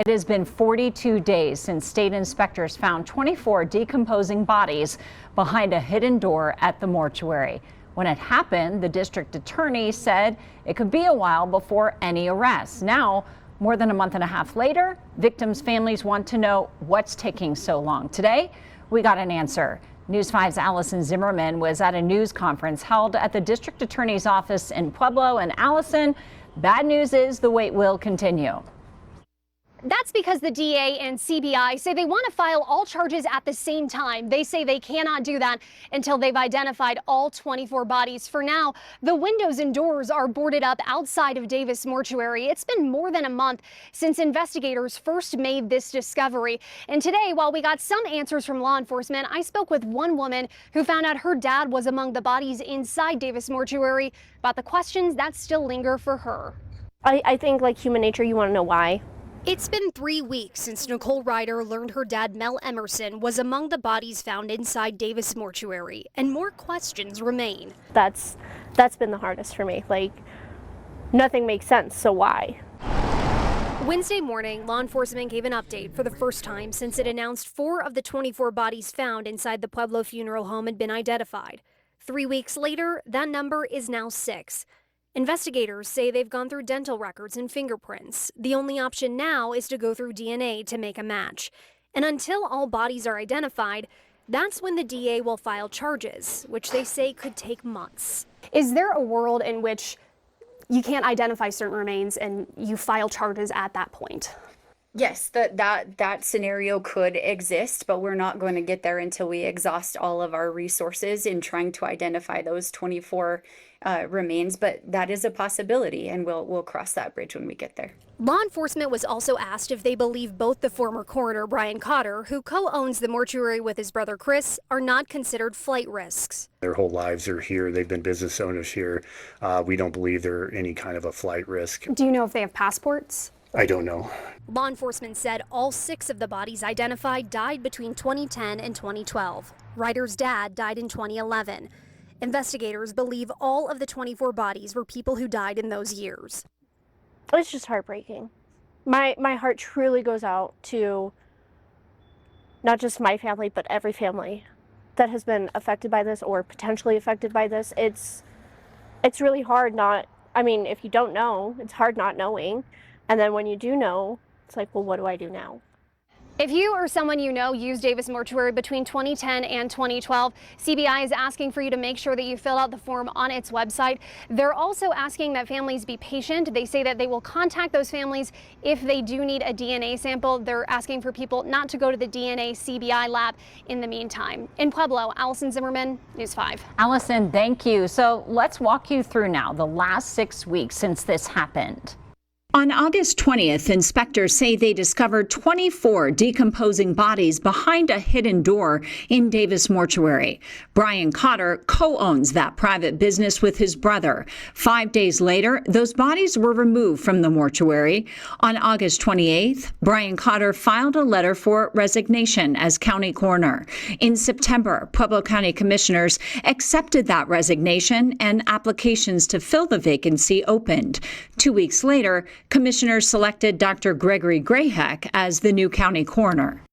It has been 42 days since state inspectors found 24 decomposing bodies behind a hidden door at the mortuary. When it happened, the district attorney said it could be a while before any arrests. Now, more than a month and a half later, victims' families want to know what's taking so long. Today, we got an answer. News 5's Allison Zimmerman was at a news conference held at the district attorney's office in Pueblo. And Allison, bad news is the wait will continue. That's because the DA and CBI say they want to file all charges at the same time. They say they cannot do that until they've identified all 24 bodies. For now, the windows and doors are boarded up outside of Davis Mortuary. It's been more than a month since investigators first made this discovery. And today, while we got some answers from law enforcement, I spoke with one woman who found out her dad was among the bodies inside Davis Mortuary about the questions that still linger for her. I think, like human nature, you want to know why. It's been 3 weeks since Nicole Ryder learned her dad, Mel Emerson, was among the bodies found inside Davis Mortuary, and more questions remain. That's been the hardest for me. Like, nothing makes sense, so why? Wednesday morning, law enforcement gave an update for the first time since it announced 4 of the 24 bodies found inside the Pueblo funeral home had been identified. 3 weeks later, that number is now 6. Investigators say they've gone through dental records and fingerprints. The only option now is to go through DNA to make a match. And until all bodies are identified, that's when the DA will file charges, which they say could take months. Is there a world in which you can't identify certain remains and you file charges at that point? Yes, that scenario could exist, but we're not going to get there until we exhaust all of our resources in trying to identify those 24 remains. But that is a possibility, and we'll cross that bridge when we get there. Law enforcement was also asked if they believe both the former coroner, Brian Cotter, who co-owns the mortuary with his brother Chris, are not considered flight risks. Their whole lives are here. They've been business owners here. We don't believe they're any kind of a flight risk. Do you know if they have passports? I don't know. Law enforcement said all 6 of the bodies identified died between 2010 and 2012. Ryder's dad died in 2011. Investigators believe all of the 24 bodies were people who died in those years. It's just heartbreaking. My heart truly goes out to not just my family, but every family that has been affected by this or potentially affected by this. It's really hard if you don't know, it's hard not knowing. And then when you do know, it's like, well, what do I do now? If you or someone you know used Davis Mortuary between 2010 and 2012, CBI is asking for you to make sure that you fill out the form on its website. They're also asking that families be patient. They say that they will contact those families if they do need a DNA sample. They're asking for people not to go to the DNA CBI lab in the meantime. In Pueblo, Allison Zimmerman, News 5. Allison, thank you. So let's walk you through now the last 6 weeks since this happened. On August 20th, inspectors say they discovered 24 decomposing bodies behind a hidden door in Davis Mortuary. Brian Cotter co-owns that private business with his brother. 5 days later, those bodies were removed from the mortuary. On August 28th, Brian Cotter filed a letter for resignation as county coroner. In September, Pueblo County commissioners accepted that resignation and applications to fill the vacancy opened. 2 weeks later, commissioners selected Dr. Gregory Grayheck as the new county coroner.